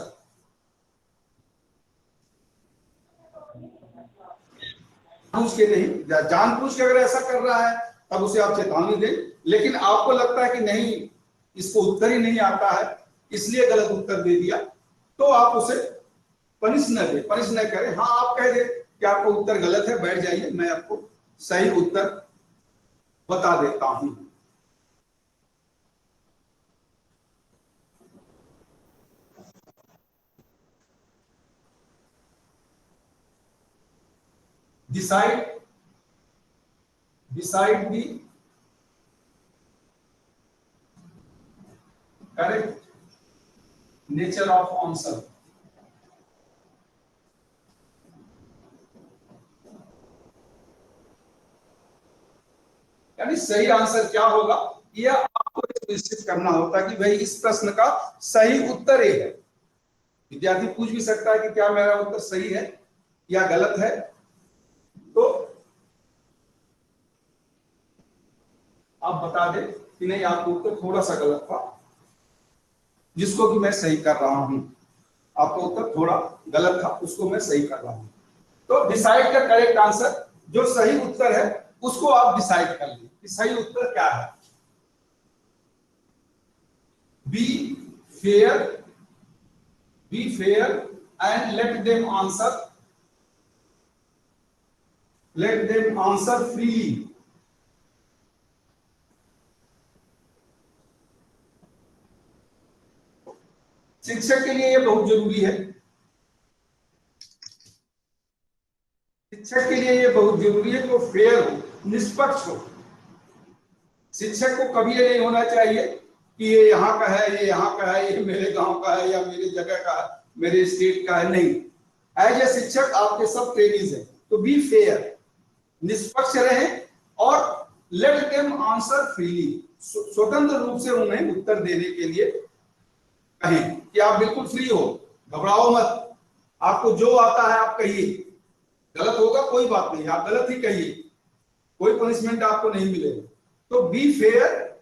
पूछ के नहीं, जानबूझ के अगर ऐसा कर रहा है तब उसे आप चेतावनी दें, लेकिन आपको लगता है कि नहीं इसको उत्तर ही नहीं आता है इसलिए गलत उत्तर दे दिया, तो आप उसे पनिश न दे, पनिश न करें। हाँ, आप कह दे कि आपको उत्तर गलत है, बैठ जाइए, मैं आपको सही उत्तर बता देता हूं। Decide the correct nature of answer. यानी सही आंसर क्या होगा यह आपको निश्चित करना होता है कि भाई इस प्रश्न का सही उत्तर ये है। विद्यार्थी पूछ भी सकता है कि क्या मेरा उत्तर सही है या गलत है, तो आप बता दें कि नहीं आपका उत्तर थोड़ा सा गलत था, जिसको कि मैं सही कर रहा हूं। आपका उत्तर थोड़ा गलत था, उसको मैं सही कर रहा हूं। तो डिसाइड का करेक्ट आंसर, जो सही उत्तर है उसको आप डिसाइड कर लीजिए कि सही उत्तर क्या है। Be fair and let them answer freely। शिक्षक के लिए यह बहुत जरूरी है, शिक्षक के लिए यह बहुत जरूरी है कि वो फेयर हो, निष्पक्ष हो। शिक्षक को कभी ये नहीं होना चाहिए कि ये यहाँ का है, ये यहाँ का है, ये मेरे गांव का है या मेरी जगह का है, मेरे स्टेट का है, नहीं। एज ए शिक्षक आपके सब ट्रेनिज हैं, तो बी फेयर, निष्पक्ष रहें और लेट देम आंसर फ्रीली, स्वतंत्र रूप से उन्हें उत्तर देने के लिए कहें कि आप बिल्कुल फ्री हो, घबराओ मत, आपको जो आता है आप कहिए, गलत होगा कोई बात नहीं, आप गलत ही कहिए, कोई पनिशमेंट आपको नहीं मिलेगा। तो be fair,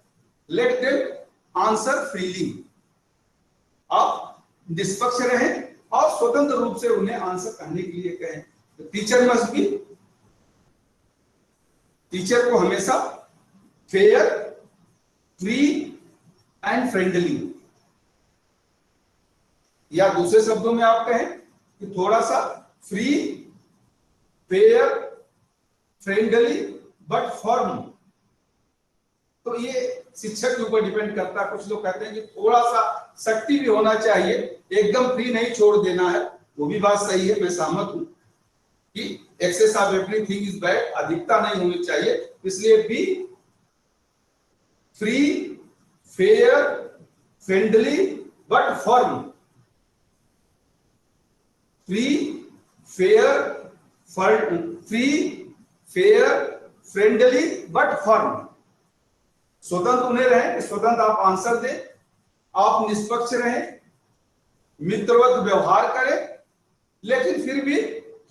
let them answer freely, आप निष्पक्ष रहें और स्वतंत्र रूप से उन्हें आंसर कहने के लिए कहें। टीचर मस्ट बी, टीचर को हमेशा फेयर, फ्री एंड फ्रेंडली, या दूसरे शब्दों में आप कहें कि थोड़ा सा free, fair, friendly but firm. तो ये शिक्षक के ऊपर डिपेंड करता है। कुछ लोग कहते हैं कि थोड़ा सा सख्ती भी होना चाहिए, एकदम फ्री नहीं छोड़ देना है, वो भी बात सही है, मैं सहमत हूं कि excess of everything is bad, अधिकता नहीं होनी चाहिए। इसलिए be free, fair, friendly but firm, free, fair, friendly but firm. स्वतंत्र उन्हें रहें, स्वतंत्र आप आंसर दें, आप निष्पक्ष रहें, मित्रवत व्यवहार करें, लेकिन फिर भी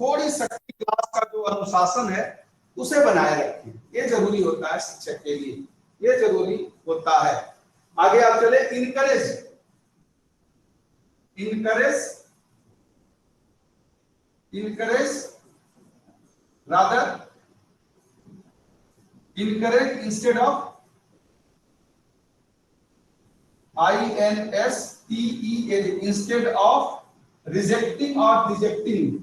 थोड़ी सख्ती, क्लास का जो अनुशासन है उसे बनाए रखें। ये जरूरी होता है शिक्षक के लिए, ये जरूरी होता है। आगे आप चले, encourage instead of INSTED, instead of rejecting or dejecting,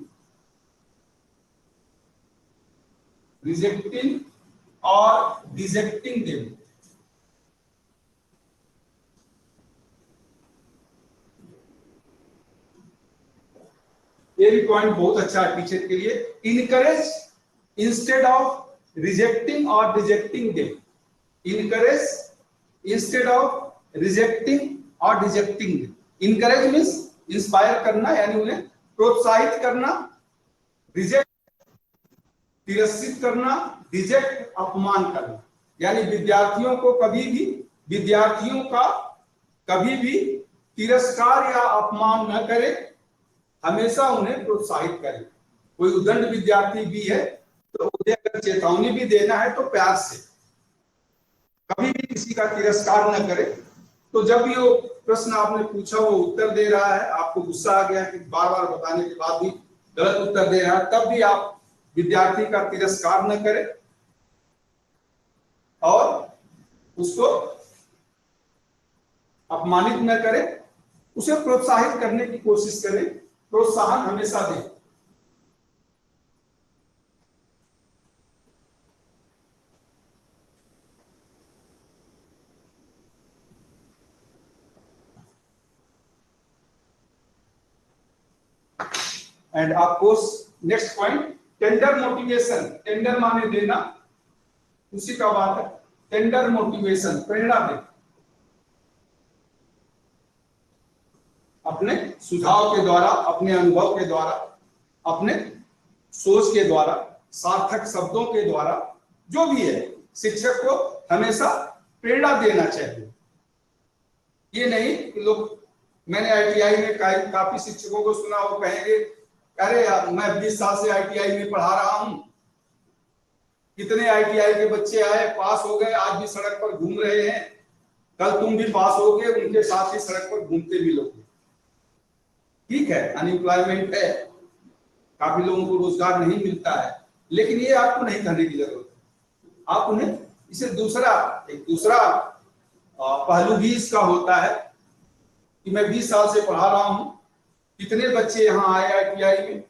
them। ये भी पॉइंट बहुत अच्छा है टीचर के लिए। इनकरेज इंस्टेड ऑफ रिजेक्टिंग और dejecting them, encourage instead of rejecting और dejecting them. Encourage means inspire करना, यानी उन्हें प्रोत्साहित करना, रिजेक्ट तिरस्कृत करना, डिजेक्ट अपमान करना, यानी विद्यार्थियों का कभी भी तिरस्कार या अपमान न करें, हमेशा उन्हें प्रोत्साहित करें। कोई उद्दंड विद्यार्थी भी है तो उन्हें अगर चेतावनी भी देना है तो प्यार से, कभी भी किसी का तिरस्कार न करें। तो जब भी वो प्रश्न आपने पूछा वो उत्तर दे रहा है, आपको गुस्सा आ गया कि बार बार बताने के बाद भी गलत उत्तर दे रहा है, तब भी आप विद्यार्थी का तिरस्कार न करें और उसको अपमानित न करें, उसे प्रोत्साहित करने की कोशिश करें, प्रोत्साहन हमेशा दें। End of course next point, tender motivation. Tender माने देना, उसी का बात है। टेंडर मोटिवेशन, प्रेरणा दे, अपने सुझाव के द्वारा, अपने अनुभव के द्वारा, अपने सोच के द्वारा, सार्थक शब्दों के द्वारा, जो भी है, शिक्षक को हमेशा प्रेरणा देना चाहिए। ये नहीं कि लोग, मैंने आईटीआई में काफी शिक्षकों को सुना, वो कहेंगे अरे यार मैं 20 साल से आईटीआई में पढ़ा रहा हूं, कितने आईटीआई के बच्चे आए, पास हो गए, आज भी सड़क पर घूम रहे हैं, कल तुम भी पास होगे, उनके साथ ही सड़क पर घूमते मिलोगे। ठीक है, अनएम्प्लॉयमेंट है, काफी लोगों को रोजगार नहीं मिलता है, लेकिन ये आपको नहीं करने की जरूरत है। आप उन्हें इसे एक दूसरा पहलू भी इसका होता है कि मैं 20 साल से पढ़ा रहा हूं, कितने बच्चे यहाँ आए आईटीआई में,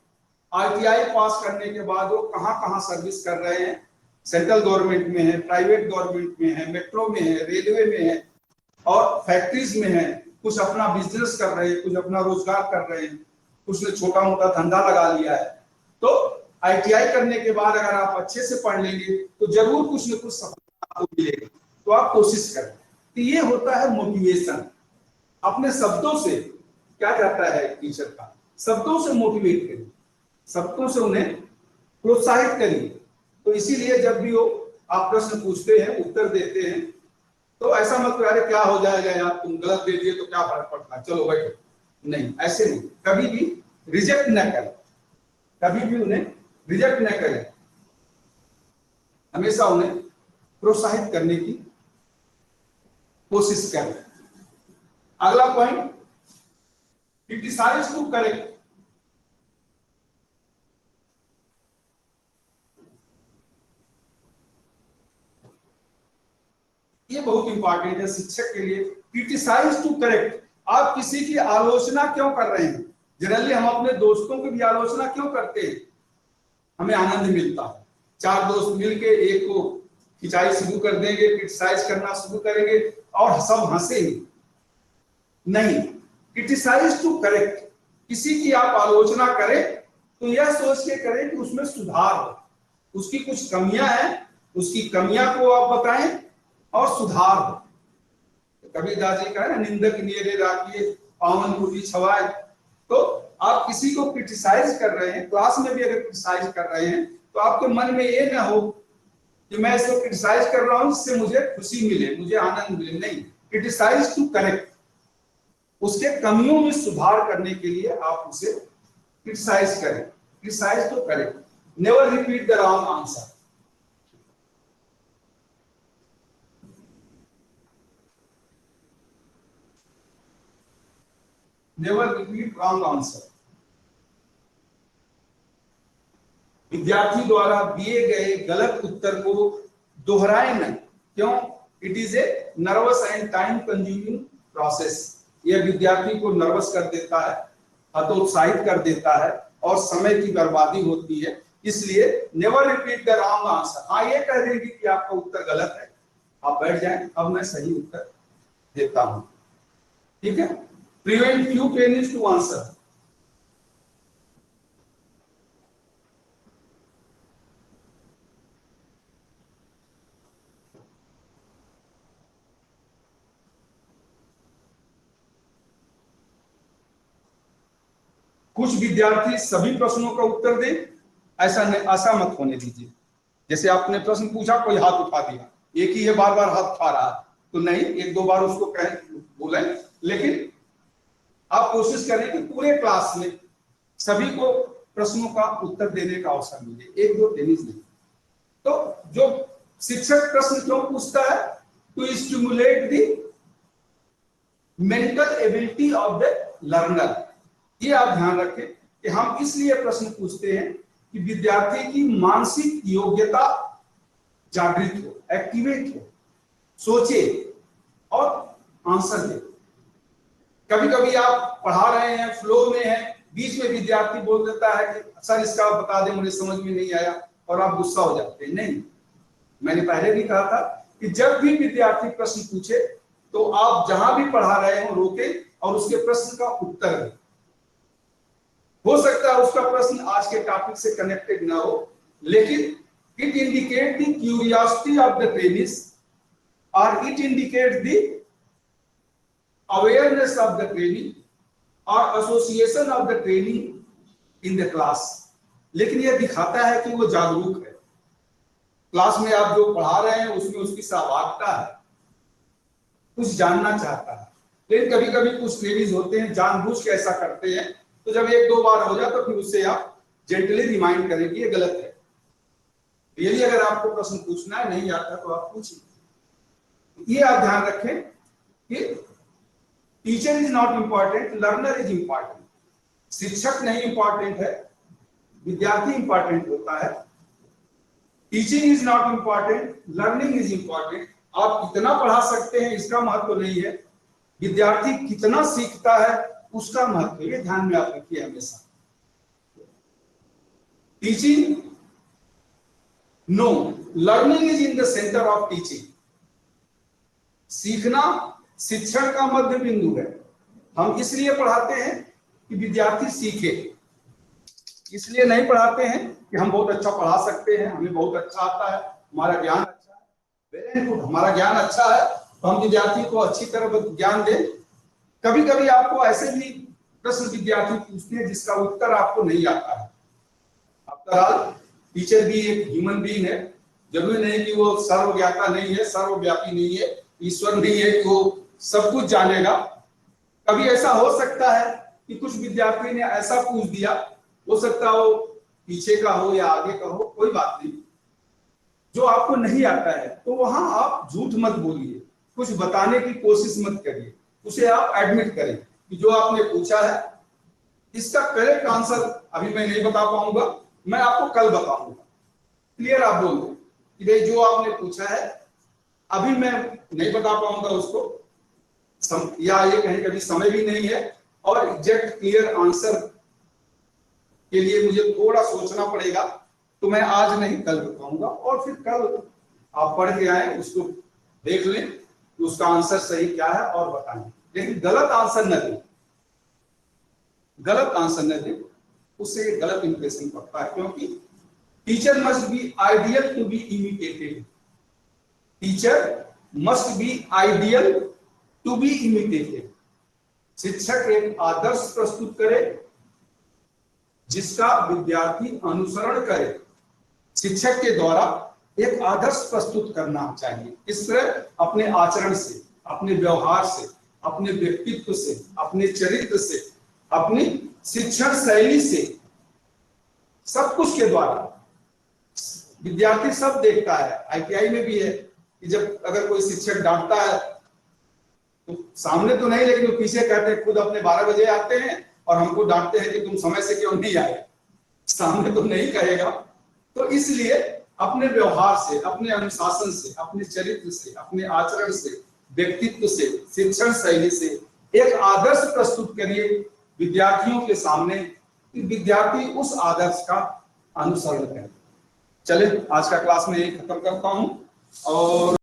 आईटीआई पास करने के बाद वो कहाँ कहाँ सर्विस कर रहे हैं, सेंट्रल गवर्नमेंट में है, प्राइवेट गवर्नमेंट में है, मेट्रो में है, रेलवे में है और फैक्ट्रीज में है, कुछ अपना बिजनेस कर रहे हैं, कुछ अपना रोजगार कर रहे हैं, कुछ ने छोटा मोटा धंधा लगा लिया है। तो आईटीआई करने के बाद अगर आप अच्छे से पढ़ लेंगे तो जरूर कुछ न कुछ सफलता आपको मिलेगी, तो आप कोशिश करें। तो ये होता है मोटिवेशन। अपने शब्दों से क्या कहता है टीचर का, शब्दों से मोटिवेट करिए, शब्दों से उन्हें प्रोत्साहित करिए। तो इसीलिए जब भी वो आप प्रश्न पूछते हैं, उत्तर देते हैं, तो ऐसा मत करो अरे क्या हो जाएगा यार, तुम गलत दे दिए तो क्या फर्क पड़ता है, चलो बैठो, नहीं, ऐसे नहीं। कभी भी रिजेक्ट न करें, कभी भी उन्हें रिजेक्ट न करें, हमेशा उन्हें प्रोत्साहित करने की कोशिश करें। अगला पॉइंट, क्रिटिसाइज टू करेक्ट। ये बहुत इंपॉर्टेंट है शिक्षक के लिए। क्रिटिसाइज टू करेक्ट, आप किसी की आलोचना क्यों कर रहे हैं? जनरली हम अपने दोस्तों की भी आलोचना क्यों करते हैं? हमें आनंद मिलता है, चार दोस्त मिलके एक को खिंचाई शुरू कर देंगे, क्रिटिसाइज करना शुरू करेंगे और सब हंसेंगे। नहीं, क्रिटिसाइज टू करेक्ट, किसी की आप आलोचना करें तो यह सोच के करें कि उसमें सुधार हो, उसकी कुछ कमियां हैं, उसकी कमियां को आप बताएं और सुधार हो। कबीरदास जी का है, निंदक नियरे राखिए पावन पुरी छवाए। तो आप किसी को क्रिटिसाइज कर रहे हैं, क्लास में भी अगर क्रिटिसाइज कर रहे हैं, तो आपके मन में ये ना हो कि मैं इसको क्रिटिसाइज कर रहा हूं इससे मुझे खुशी मिले, मुझे आनंद मिले। नहीं, क्रिटिसाइज टू करेक्ट, उसके कमियों में सुधार करने के लिए आप उसे क्रिटिसाइज करें। Criticise to correct, never repeat the wrong answer. Never repeat wrong answer. विद्यार्थी द्वारा दिए गए गलत उत्तर को दोहराए नहीं। क्यों? It is a nervous and time consuming process. यह विद्यार्थी को नर्वस कर देता है, हतोत्साहित कर देता है और समय की बर्बादी होती है। इसलिए never repeat the wrong answer. हाँ, ये कह देंगे कि आपका उत्तर गलत है, आप बैठ जाएं, अब मैं सही उत्तर देता हूं। ठीक है, prevent few penis to answer. कुछ विद्यार्थी सभी प्रश्नों का उत्तर दें, ऐसा मत होने दीजिए। जैसे आपने प्रश्न पूछा, कोई हाथ उठा दिया, एक ही है बार बार हाथ उठा रहा है, तो नहीं, एक दो बार उसको कहें, बोलें, लेकिन आप कोशिश करें कि पूरे क्लास में सभी को प्रश्नों का उत्तर देने का अवसर मिले, एक दो टेनिस नहीं। तो जो शिक्षक प्रश्न क्यों पूछता है? To stimulate the mental ability of the learner. ये आप ध्यान रखें कि हम इसलिए प्रश्न पूछते हैं कि विद्यार्थी की मानसिक योग्यता जागृत हो, एक्टिवेट हो, सोचे और आंसर दे। कभी कभी आप पढ़ा रहे हैं, फ्लो में है, बीच में विद्यार्थी बोल देता है कि सर इसका बता दें, मुझे समझ में नहीं आया, और आप गुस्सा हो जाते हैं। नहीं, मैंने पहले भी कहा था कि जब भी विद्यार्थी प्रश्न पूछे तो आप जहां भी पढ़ा रहे हो रोके और उसके प्रश्न का उत्तर दें। हो सकता है उसका प्रश्न आज के टॉपिक से कनेक्टेड ना हो, लेकिन it indicates the curiosity of the trainers or it indicates the awareness of the training or association of the training in the class। लेकिन यह दिखाता है कि वो जागरूक है, क्लास में आप जो पढ़ा रहे हैं उसमें उसकी सहभागिता है, कुछ जानना चाहता है। लेकिन कभी कभी कुछ ट्रेनिंग होते हैं जानबूझ के ऐसा करते हैं, तो जब एक दो बार हो जाए तो फिर उससे आप जेंटली रिमाइंड करें कि ये गलत है। यदि अगर आपको प्रश्न पूछना है, नहीं आता तो आप पूछिए। ये आप ध्यान रखें कि teacher is not important, learner is important. शिक्षक नहीं इंपॉर्टेंट है, विद्यार्थी इंपॉर्टेंट होता है। Teaching is not important, learning is important. आप कितना पढ़ा सकते हैं इसका महत्व नहीं है, विद्यार्थी कितना सीखता है उसका महत्व। ये ध्यान में आप रखिए हमेशा। Teaching no, learning is in the centre of teaching. सीखना शिक्षण का मध्य बिंदु है। हम इसलिए पढ़ाते हैं कि विद्यार्थी सीखे, इसलिए नहीं पढ़ाते हैं कि हम बहुत अच्छा पढ़ा सकते हैं, हमें बहुत अच्छा आता है, हमारा ज्ञान अच्छा है। वेरी गुड, हमारा ज्ञान अच्छा है तो हम विद्यार्थी को अच्छी तरह ज्ञान दें। कभी कभी आपको ऐसे भी प्रश्न विद्यार्थी पूछते हैं जिसका उत्तर आपको नहीं आता है। आफ्टर ऑल टीचर भी एक ह्यूमन बीइंग है, जरूरी नहीं कि वो सर्वज्ञाता नहीं है, सर्वव्यापी नहीं है, ईश्वर नहीं है कि वो सब कुछ जानेगा। कभी ऐसा हो सकता है कि कुछ विद्यार्थी ने ऐसा पूछ दिया, हो सकता हो पीछे का हो या आगे का हो, कोई बात नहीं, जो आपको नहीं आता है तो वहां आप झूठ मत बोलिए, कुछ बताने की कोशिश मत करिए, उसे आप एडमिट करें कि जो आपने पूछा है इसका करेक्ट आंसर अभी मैं नहीं बता पाऊंगा, मैं आपको कल बताऊंगा। क्लियर आप बोल दो कि भाई जो आपने पूछा है अभी मैं नहीं बता पाऊंगा उसको, या ये कहीं कभी समय भी नहीं है और एग्जैक्ट क्लियर आंसर के लिए मुझे थोड़ा सोचना पड़ेगा, तो मैं आज नहीं कल बताऊंगा। और फिर कल आप पढ़ के आए, उसको देख लें कि उसका आंसर सही क्या है और बताएं। लेकिन गलत आंसर न दें, गलत आंसर न दें, उससे गलत इंप्रेशन पड़ता है। क्योंकि teacher must be ideal to be imitated, teacher must be ideal to be imitated. शिक्षक एक आदर्श प्रस्तुत करे जिसका विद्यार्थी अनुसरण करे। शिक्षक के द्वारा एक आदर्श प्रस्तुत करना चाहिए। इस तरह अपने आचरण से, अपने व्यवहार से, अपने व्यक्तित्व से, अपने चरित्र से, अपनी शिक्षण शैली से, सब कुछ के द्वारा विद्यार्थी सब देखता है। आईटीआई में भी है कि जब अगर कोई शिक्षक डांटता है तो सामने तो नहीं, लेकिन वो पीछे कहते हैं, खुद अपने 12 बजे आते हैं और हमको डांटते हैं कि तुम समय से क्यों नहीं आए। सामने तो नहीं कहेगा। तो इसलिए अपने व्यवहार से, अपने अनुशासन से, अपने चरित्र से, अपने आचरण से, व्यक्तित्व से, शिक्षण शैली से एक आदर्श प्रस्तुत करिए विद्यार्थियों के सामने कि विद्यार्थी उस आदर्श का अनुसरण करें। चले आज का क्लास में यही खत्म करता हूं और